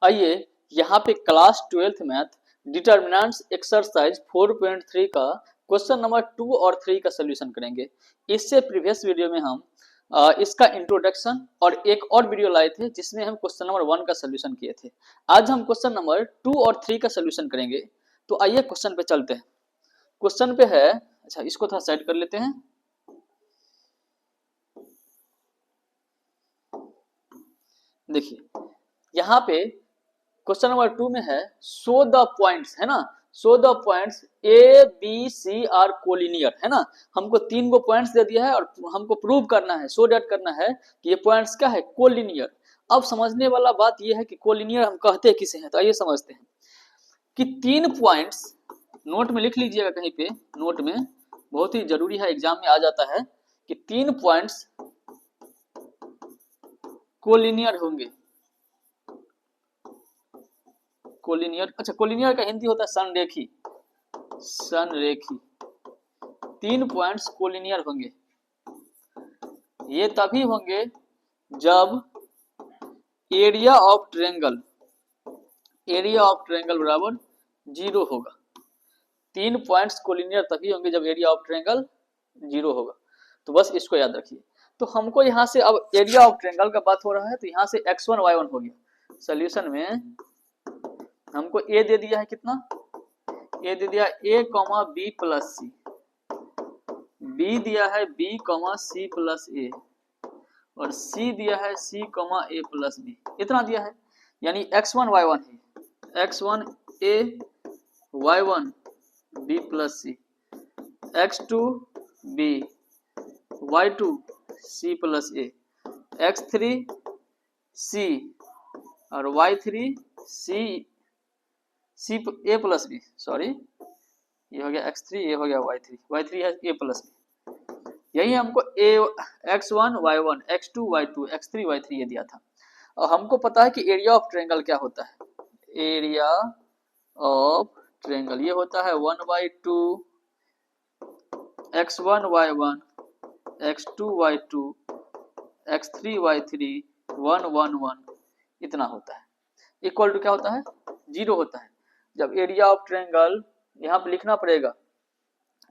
आइए यहाँ पे class 12th math determinants exercise 4.3 का क्वेश्चन नंबर 2 और 3 का सोल्यूशन करेंगे। इससे प्रीवियस वीडियो में हम इसका इंट्रोडक्शन और एक और वीडियो लाए थे जिसमें हम क्वेश्चन नंबर 1 का सोल्यूशन किए थे। आज हम क्वेश्चन नंबर 2 और 3 का सोल्यूशन करेंगे। तो आइए क्वेश्चन पे चलते हैं। क्वेश्चन पे है, अच्छा इसको थोड़ा सेट कर लेते हैं। देखिए यहाँ पे क्वेश्चन नंबर 2 में है शो द पॉइंट्स, है ना। Show the points A B C are collinear, है ना। हमको 3 गो पॉइंट्स दे दिया है और हमको प्रूव करना है, शो डेट करना है कि ये पॉइंट्स क्या है, कोलिनियर। अब समझने वाला बात ये है कि कोलिनियर हम कहते किसे हैं, तो आइए समझते हैं कि 3 पॉइंट्स, नोट में लिख लीजिएगा कहीं पे, नोट में बहुत ही जरूरी है, एग्जाम में आ जाता है कि 3 पॉइंट्स कोलिनियर होंगे। कोलिनियर, अच्छा कोलिनियर का हिंदी होता है संरेखी, संरेखी। 3 पॉइंट्स कोलिनियर होंगे। ये तभी होंगे जब area of triangle, area of triangle बराबर 0 होगा। 3 पॉइंट्स कोलिनियर तभी होंगे जब एरिया ऑफ ट्रायंगल 0 होगा। तो बस इसको याद रखिए। तो हमको यहाँ से अब एरिया ऑफ ट्रायंगल का बात हो रहा है, तो यहाँ से x1 y1 हो गया। सोल्यूशन में हमको ए दे दिया है, कितना ए दे दिया a comma B plus C, B दिया है b comma C plus A, और c दिया है c comma A plus B, इतना दिया है। यानी x1 y1 है, x1 a y1 b plus C, x2 b y2 c plus A, x3 c और y3 c C A plus B, sorry ये हो गया x3, ये हो गया y3, y3 है a प्लस बी। यही हमको a x1 y1 x2 y2 x3 y3 ये दिया था। और हमको पता है कि एरिया ऑफ ट्रायंगल क्या होता है, एरिया ऑफ ट्रायंगल ये होता है 1/2 x1 y1 x2 y2 x3 y3 1 1 1, इतना होता है। इक्वल टू क्या होता है, 0 होता है। जब एरिया ऑफ ट्रायंगल, यहाँ पे लिखना पड़ेगा,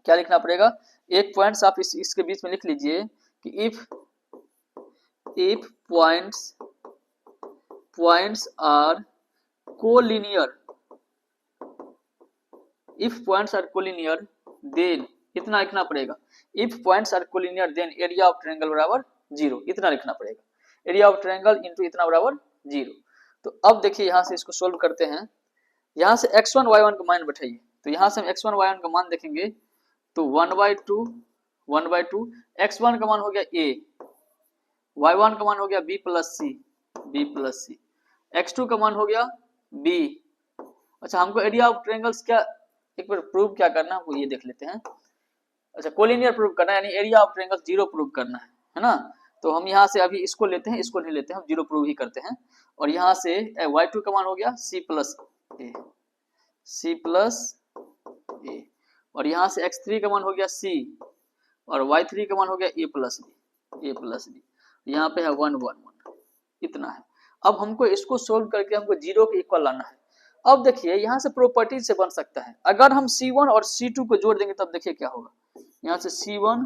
क्या लिखना पड़ेगा, एक पॉइंट्स आप इसके बीच में लिख लीजिए कि if points are collinear, if points are collinear then, इतना लिखना पड़ेगा। If points are collinear then area of triangle बराबर 0, इतना लिखना पड़ेगा। एरिया ऑफ ट्रायंगल इनटू इतना बराबर 0। तो अब देखिए यहाँ से इसको सोल्व करते हैं। यहाँ से x1 y1 का मान बैठाइए, तो यहाँ से हम x1 y1 का मान देखेंगे तो 1/2 x1 का मान हो गया a, y1 का मान हो गया b प्लस सी, x2 का मान हो गया b। अच्छा हमको एरिया ऑफ ट्रायंगल्स क्या एक बार प्रूव क्या करना है वो ये देख लेते हैं। अच्छा कोलिनियर प्रूव करना है, यानी एरिया ऑफ ट्रायंगल 0 प्रूव करना है ना। तो हम यहाँ से अभी इसको लेते हैं, इसको नहीं लेते हैं, हम 0 प्रूव ही करते हैं। और यहाँ से y2 का मान हो गया c प्लस ए, और यहाँ से x3 का मान हो गया c, और y3 का मान हो गया a प्लस बी, यहाँ पे है 1 1 1, इतना है। अब हमको इसको सोल्व करके हमको 0 के इक्वल लाना है। अब देखिए यहाँ से प्रॉपर्टी से बन सकता है, अगर हम c1 और c2 को जोड़ देंगे तब देखिए क्या होगा। यहाँ से c1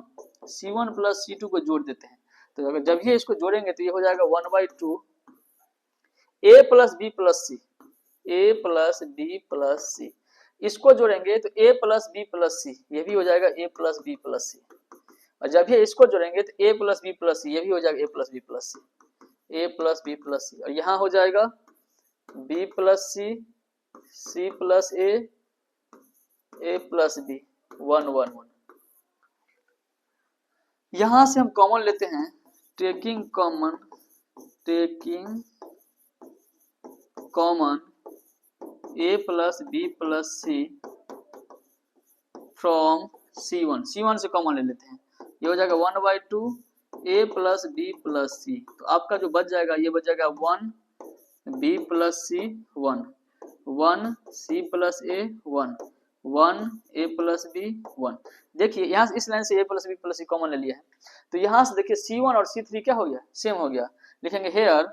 प्लस c2 को जोड़ देते हैं, तो अगर जब ये इसको जोड़ेंगे तो ये हो जाएगा 1/2 a plus B plus C, a plus B plus C. इसको जोड़ेंगे तो a plus B plus C, ये भी हो जाएगा a plus B plus C. और जब ये इसको जोड़ेंगे तो a plus B plus C, ये भी हो जाएगा a plus B plus C, a plus B plus C. और यहाँ हो जाएगा b plus C, c plus a plus B, 1 1 1। यहाँ से हम कॉमन लेते हैं, taking common a plus B plus C from c1 से कॉमन ले लेते हैं, ये हो जाएगा 1/2 a प्लस बी प्लस सी। तो आपका जो बच जाएगा ये बच जाएगा 1 b plus C 1 c plus a 1 a plus B 1। देखिए यहाँ से इस लाइन से a plus B plus C common ले लिया है, तो यहाँ से देखिए c1 और c3 क्या हो गया, सेम हो गया। लिखेंगे hair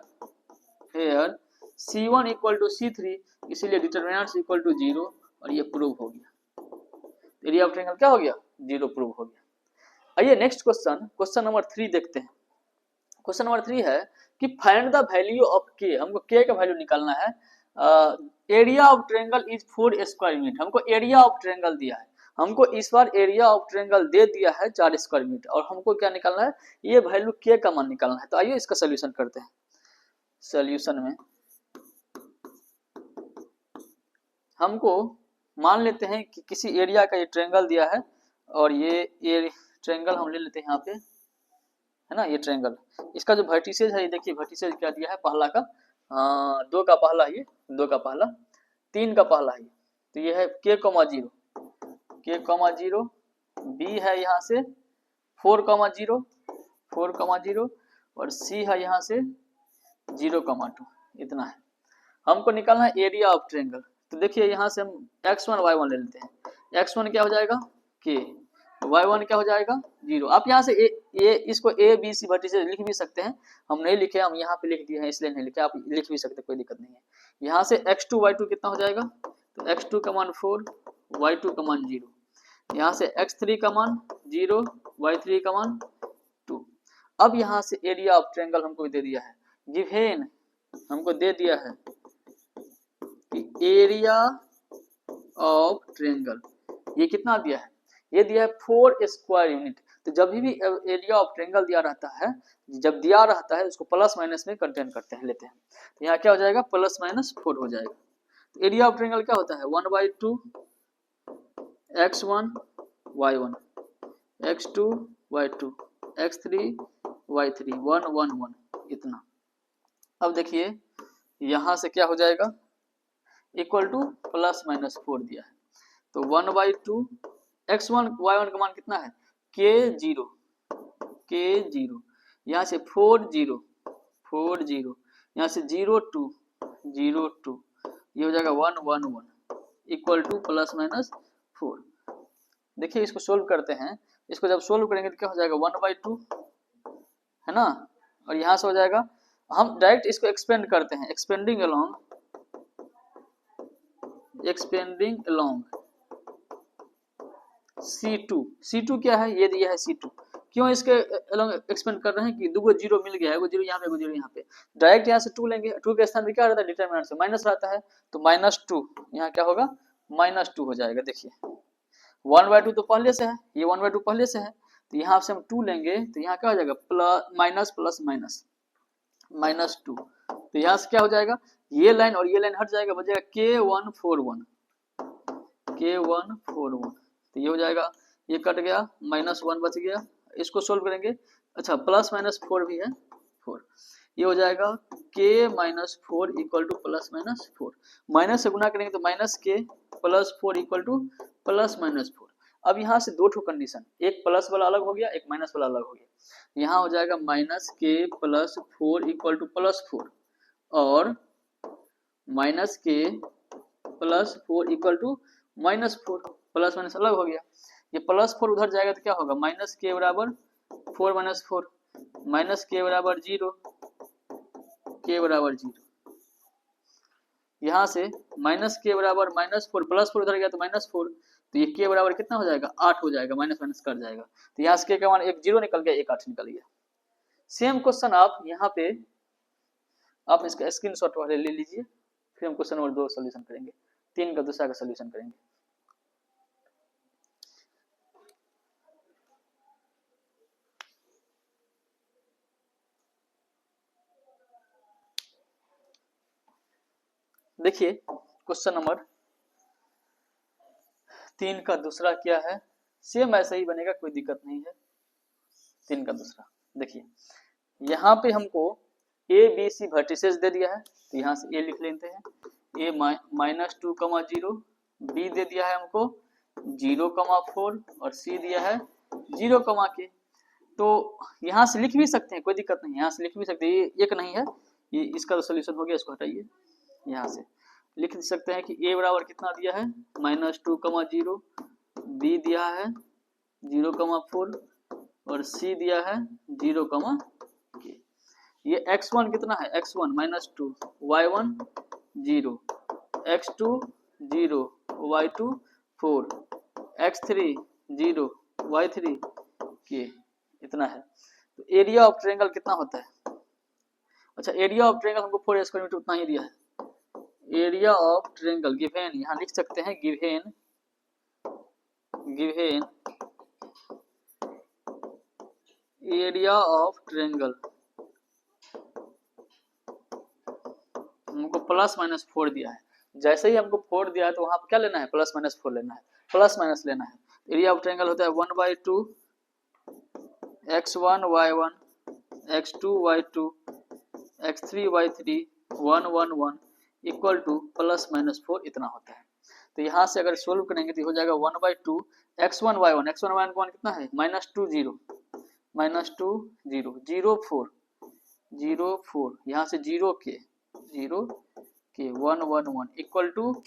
C1 equal to C3, इसीलिए डिटरमिनेंट्स इक्वल टू 0 और ये प्रूव हो गया। एरिया ऑफ ट्रायंगल क्या हो गया? 0 प्रूव हो गया। आइए नेक्स्ट क्वेश्चन, क्वेश्चन नंबर 3 देखते हैं। क्वेश्चन नंबर 3 है कि फाइंड द वैल्यू ऑफ के, हमको के का वैल्यू निकालना है। Area of triangle is 4 square metre, हमको एरिया ऑफ ट्रायंगल दिया है, हमको इस बार एरिया ऑफ ट्रायंगल दे दिया है 4 स्क्वायर मीटर, और हमको क्या निकालना है? ये वैल्यू के का मान निकालना है। तो आइए इसका सोल्यूशन करते हैं। सोल्यूशन में हमको मान लेते हैं कि किसी एरिया का ये ट्रायंगल दिया है, और ये ट्रायंगल हम ले लेते हैं यहाँ पे, है ना, ये ट्रायंगल। इसका जो वर्टिसेज है, ये देखिए वर्टिसेज क्या दिया है, पहला का 2 का पहला, ये 2 का पहला, 3 का पहला है, तो ये है k, 0, k, 0, b है यहाँ से 4, 0, 4, 0, और c है यहाँ से 0, 2, इतना है। हमको निकालना है एरिया ऑफ ट्रायंगल। तो देखिए यहाँ से हम x1 y1 ले लेते हैं। x1 क्या हो जाएगा? k, y1 क्या हो जाएगा? 0। आप यहाँ से इसको a b c वर्टिसेज लिख भी सकते हैं, हम नहीं लिखे, हम यहाँ पे लिख दिए हैं इसलिए नहीं लिखे, आप लिख भी सकते, कोई दिक्कत नहीं है। यहाँ से x2 y2 कितना हो जाएगा? तो x2 का मान 4, y2 का मान 0, यहाँ से x3 का मान 0, y3 का मान 2। अब यहाँ से एरिया ऑफ ट्रायंगल हमको दे दिया है, गिवन हमको दे दिया है कि एरिया ऑफ ट्रायंगल ये कितना दिया है? ये दिया है 4 स्क्वायर यूनिट। तो जब भी एरिया ऑफ ट्रायंगल दिया रहता है, जब दिया रहता है उसको प्लस माइनस में कंटेन करते हैं, लेते हैं। तो यहाँ क्या हो जाएगा? प्लस माइनस 4 हो जाएगा। तो एरिया ऑफ ट्रायंगल क्या होता है? 1/2 x1 y1, x2 y2, x3 y3, 1 1 1, इतना। अब देखिए यहाँ से क्या हो जाएगा? इक्वल टू प्लस माइनस 4 दिया है, तो 1/2 x1 y1 का मान कितना है? k0, यहाँ से 4 0, यहाँ से 0 2, ये हो जाएगा 1 1 1, इक्वल टू प्लस माइनस 4। देखिए इसको सोल्व करते हैं, इसको जब सोल्व करेंगे तो क्या हो जाएगा? 1/2, है ना, और यहाँ से हो जाएगा, हम डायरेक्ट इसको एक्सपेंड करते हैं, एक्सपेंडिंग अलोंग C2 क्या है? ये दिया है C2। क्यों इसके अलोंग एक्सपेंड कर रहे हैं? कि 2 जीरो मिल गया है, वो जीरो यहाँ पे, वो जीरो यहाँ पे, डायरेक्ट यहाँ से 2 लेंगे, 2 के स्थान पे क्या रहता है? डिटरमिनेंट से माइनस रहता है, तो -2 यहाँ क्या होगा? -2 हो जाएगा। देखिए 1/2 तो पहले से है, ये 1/2 पहले से है, तो यहाँ से हम 2 लेंगे, तो यहाँ क्या हो जाएगा? माइनस प्लस माइनस -2, तो यहाँ से क्या हो जाएगा? ये लाइन और ये लाइन हट जाएगा, बचेगा K141, तो ये हो जाएगा, ये कट गया, -1 बच गया। इसको सोल्व करेंगे, अच्छा प्लस माइनस 4 भी है, 4, ये हो जाएगा K-4 equal two plus minus 4, minus से गुना करेंगे तो -K + 4 equal two plus minus 4। अब यहाँ से 2 ठो कंडीशन, एक प्लस वाला अलग हो गया, एक माइनस वाला अलग हो गया। यहाँ हो जाएगा -K + 4 इक्वल टू +4, और -K + 4 equal to -4, plus minus अलग हो गया। ये +4 उधर जाएगा तो क्या होगा? -K बराबर 4 - 4, -K बराबर 0, K बराबर 0। यहाँ से -K बराबर -4, +4 उधर गया तो -4, तो ये K बराबर कितना हो जाएगा? 8 हो जाएगा, माइनस माइनस कट जाएगा, तो यहाँ से K का मान एक 0 निकल गया, एक 8 निकल गया। सेम क्वेश्चन आप यहाँ पे आप इसका स्क्रीनशॉट वाले ले लीजिए, फिर हम क्वेश्चन नंबर 2 सोल्यूशन करेंगे, 3 का दूसरा का सोल्यूशन करेंगे। देखिए क्वेश्चन नंबर 3 का दूसरा क्या है? सेम ऐसा ही बनेगा, कोई दिक्कत नहीं है। 3 का दूसरा देखिए, यहाँ पे हमको ए बी सी वर्टिसेस दे दिया है, तो यहाँ से ए लिख लेते हैं, ए -2, 0, बी दे दिया है हमको 0, 4, और सी दिया है 0, K। तो यहाँ से लिख भी सकते हैं, कोई दिक्कत नहीं है, यहाँ से लिख भी सकते हैं, ये एक नहीं है, ये इसका तो सोल्यूशन हो गया, इसको हटाइए। यहाँ से लिख सकते हैं कि a बराबर कितना दिया है? -2, 0, b दिया है 0, 4, और c दिया है 0, K। ये x1 कितना है, x1 -2, y1 0, x2 0, y2 4, x3 0, y3 के इतना है। तो एरिया ऑफ ट्रायंगल कितना होता है, अच्छा एरिया ऑफ ट्रायंगल हमको 4 स्क्वायर मीटर उतना ही दिया है। एरिया ऑफ ट्रायंगल गिवन, यहाँ लिख सकते हैं गिवन एरिया ऑफ ट्रायंगल हमको +-4 दिया है। जैसे ही हमको 4 दिया है तो वहां पर क्या लेना है, +-4 लेना है, प्लस माइनस लेना है। एरिया ऑफ ट्रायंगल होता है 1/2 x1 y1 x2 y2 x3 y3 1 1 1 equal to +-4 इतना होता है। तो यहाँ से अगर सोल्व करेंगे तो हो जाएगा 1/2 x1 y1 कितना है, -2 0 0 4 0 4, यहाँ से 0 के 1 1 1 इक्वल टू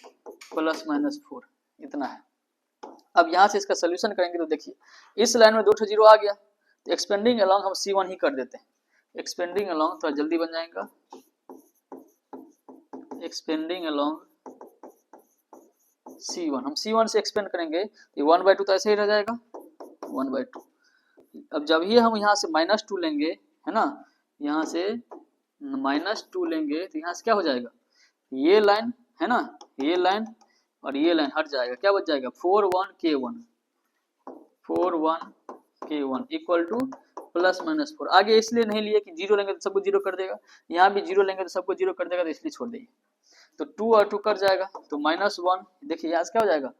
+-4 इतना है। अब यहाँ से इसका सोल्यूशन करेंगे तो देखिए इस लाइन में 2 0 आ गया, तो एक्सपेंडिंग अलोंग हम C1 ही कर देते हैं। एक्सपेंडिंग अलोंग थोड़ा जल्दी बन जाएगा, एक्सपेंडिंग अलोंग C1, हम C1 से एक्सपेंड करेंगे तो 1/2 तो ऐसे ही रह जाएगा 1/2। अब जब ही हम यहाँ से -2 लेंगे है ना, यहाँ से -2 लेंगे तो यहाँ से क्या हो जाएगा, ये लाइन है ना, ये लाइन और ये लाइन हट जाएगा, क्या बच जाएगा 4 1 K1 इक्वल टू +-4। आगे इसलिए नहीं लिए कि 0 लेंगे तो सबको 0 कर देगा, यहाँ भी 0 लेंगे तो सबको 0 कर देगा, तो इसलिए छोड़ देंगे। तो 2 और 2 कर जाएगा तो -1, देखिए यहाँ से क्या हो जाएगा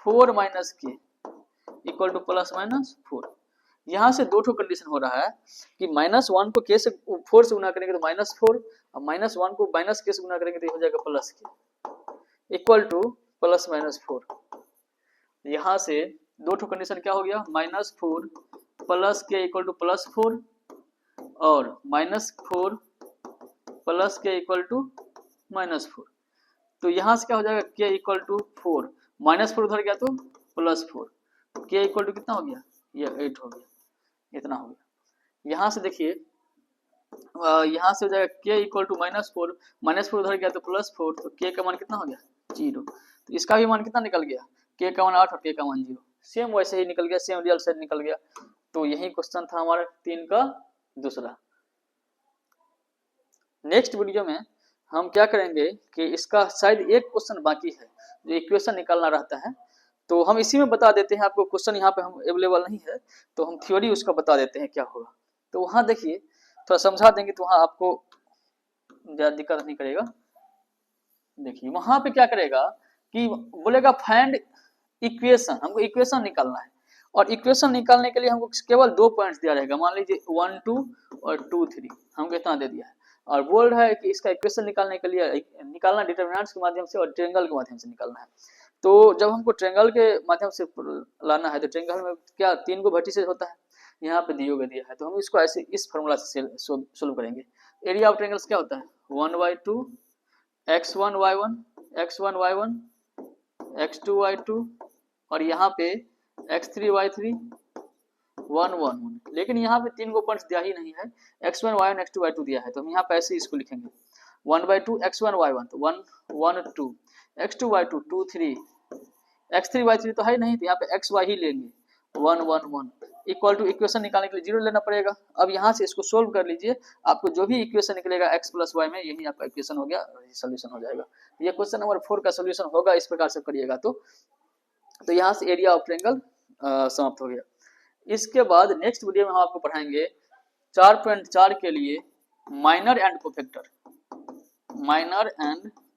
4 - K इक्वल टू +-4। यहाँ से 2 कंडीशन हो रहा है कि -1 को K से 4 से गुना करेंगे तो -4 और -1 को -K से गुना करेंगे तो हो जाएगा +K इक्वल टू +-4। यहाँ से 2 कंडीशन क्या हो गया, -4 +K इक्वल टू +4 और -4 +K इक्वल टू -4। तो यहाँ से क्या हो जाएगा K इक्वल टू 4, -4 उधर गया तो +4, K इक्वल टू कितना हो गया, ये 8 हो गया, इतना हो गया। यहाँ से देखिए यहाँ से हो जाएगा K इक्वल टू -4 उधर गया तो +4, तो K का मान कितना हो गया 0। तो इसका भी मान कितना निकल गया, K का मान 8 और K का मान 0, सेम वैसे ही निकल गया, सेम रियल साइड निकल गया। तो यही क्वेश्चन था हमारा 3 का दूसरा। नेक्स्ट वीडियो में हम क्या करेंगे कि इसका शायद एक क्वेश्चन बाकी है जो इक्वेशन निकालना रहता है, तो हम इसी में बता देते हैं आपको। क्वेश्चन यहाँ पे हम अवेलेबल नहीं है तो हम थ्योरी उसका बता देते हैं क्या होगा। तो वहाँ देखिए थोड़ा समझा देंगे तो वहाँ आपको ज़्यादा दिक्कत नहीं करेगा। देखिए वहाँ पे क्या करेगा कि बोलेगा फाइंड इक्वेशन, हमको इक्वेशन निकालना है और इक्वेशन निकालने के लिए हमको केवल 2 पॉइंट्स दिया रहेगा, मान लीजिए 1 2 और 2 3, हमको इतना दे दिया है और बोल रहा है कि इसका इक्वेशन निकालने के लिए निकालना डिटरमिनेंट्स के माध्यम से और ट्रायंगल के माध्यम से निकालना है। तो जब हमको ट्रायंगल के माध्यम से लाना है तो ट्रायंगल में क्या 3 को वर्टिसेस होता है, यहाँ पे दिया है, तो हम इसको ऐसे इस फॉर्मूला से सोल्व करेंगे। एरिया ऑफ ट्रायंगल्स क्या होता है 1/2 x1 y1 x1 y1 x2 y2 और यहाँ पे x3 y3 1 1 1, लेकिन यहाँ पे 3 को पॉइंट्स दिया ही नहीं है, x1 y1 x2 y2 दिया है, तो हम यहाँ पे ऐसे इसको लिखेंगे 1/2 x1 y1 तो 1 1 2 x2 y2 2 3 x3 y3 तो है नहीं, तो यहाँ पे xy ही लेंगे 1 1 1 इक्वल टू इक्वेशन निकालने के लिए 0 लेना पड़ेगा। अब यहाँ से इसको सोल्व कर लीजिए, आपको जो भी इक्वेशन निकलेगा x + y में यही आपका इक्वेशन हो गया, सोल्यूशन हो जाएगा। ये क्वेश्चन नंबर 4 का सोल्यूशन होगा, इस प्रकार से करिएगा तो यहाँ से एरिया ऑफ ट्रायंगल समाप्त हो गया। इसके बाद नेक्स्ट वीडियो में हम आपको पढ़ाएंगे 4.4 के लिए माइनर एंड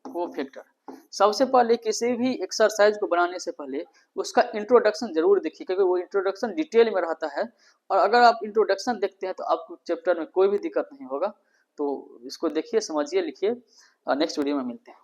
कोफैक्टर। सबसे पहले किसी भी एक्सरसाइज को बनाने से पहले उसका इंट्रोडक्शन जरूर देखिए, क्योंकि वो इंट्रोडक्शन डिटेल में रहता है और अगर आप इंट्रोडक्शन देखते हैं तो आपको चैप्टर में कोई भी दिक्कत नहीं होगा। तो इसको देखिए, समझिए, लिखिए। नेक्स्ट वीडियो में मिलते हैं।